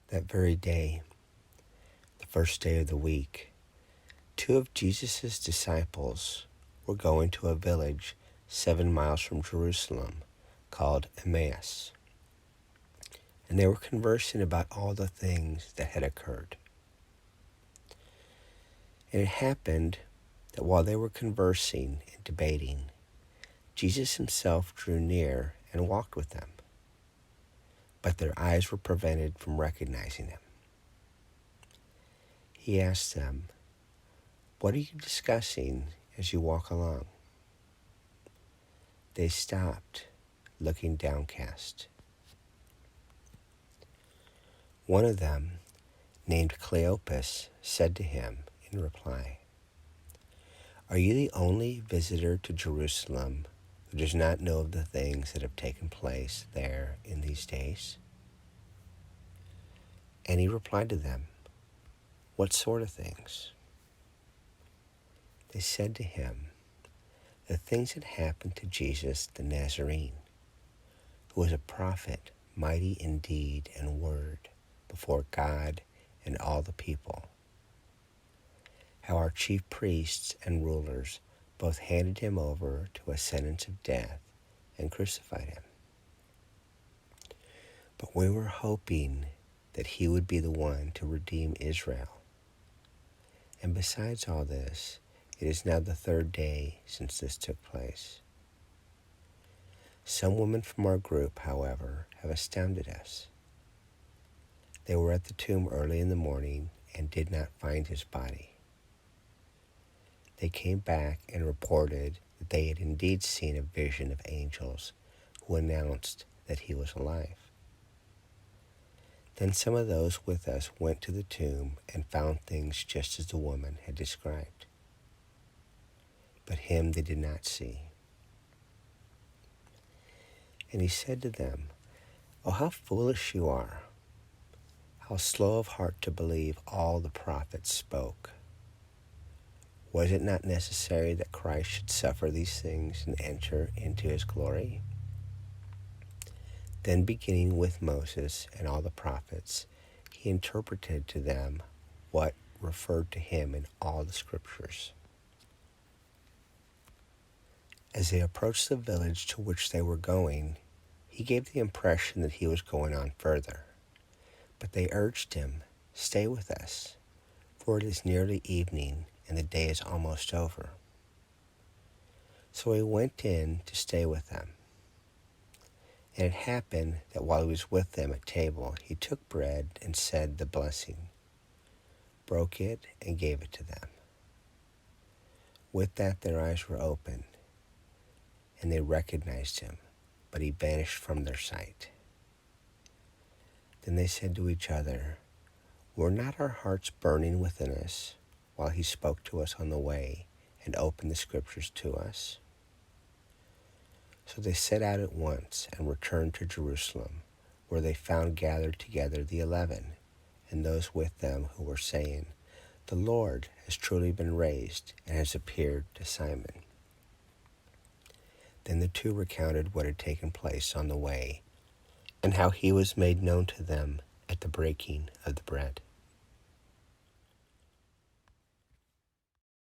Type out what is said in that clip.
That very day, the first day of the week, 2 of Jesus' disciples were going to a village 7 miles from Jerusalem called Emmaus, and they were conversing about all the things that had occurred. And it happened that while they were conversing and debating, Jesus himself drew near and walked with them, but their eyes were prevented from recognizing him. He asked them, "What are you discussing as you walk along?" They stopped, looking downcast. One of them, named Cleopas, said to him in reply, "Are you the only visitor to Jerusalem who does not know of the things that have taken place there in these days?" And he replied to them, "What sort of things?" They said to him, "The things that happened to Jesus the Nazarene, who was a prophet, mighty in deed and word before God and all the people. How our chief priests and rulers both handed him over to a sentence of death and crucified him. But we were hoping that he would be the one to redeem Israel. And besides all this, it is now the 3rd day since this took place. Some women from our group, however, have astounded us. They were at the tomb early in the morning and did not find his body. They came back and reported that they had indeed seen a vision of angels who announced that he was alive. Then some of those with us went to the tomb and found things just as the woman had described. But him they did not see." And he said to them, "Oh, how foolish you are! How slow of heart to believe all the prophets spoke. Was it not necessary that Christ should suffer these things and enter into his glory?" Then beginning with Moses and all the prophets, he interpreted to them what referred to him in all the scriptures. As they approached the village to which they were going, he gave the impression that he was going on further. But they urged him, "Stay with us, for it is nearly evening and the day is almost over." So he went in to stay with them. And it happened that while he was with them at table, he took bread and said the blessing, broke it, and gave it to them. With that their eyes were opened, and they recognized him, but he vanished from their sight. Then they said to each other, "Were not our hearts burning within us while he spoke to us on the way and opened the scriptures to us?" So they set out at once and returned to Jerusalem, where they found gathered together the 11, and those with them who were saying, "The Lord has truly been raised and has appeared to Simon." Then the 2 recounted what had taken place on the way, and how he was made known to them at the breaking of the bread.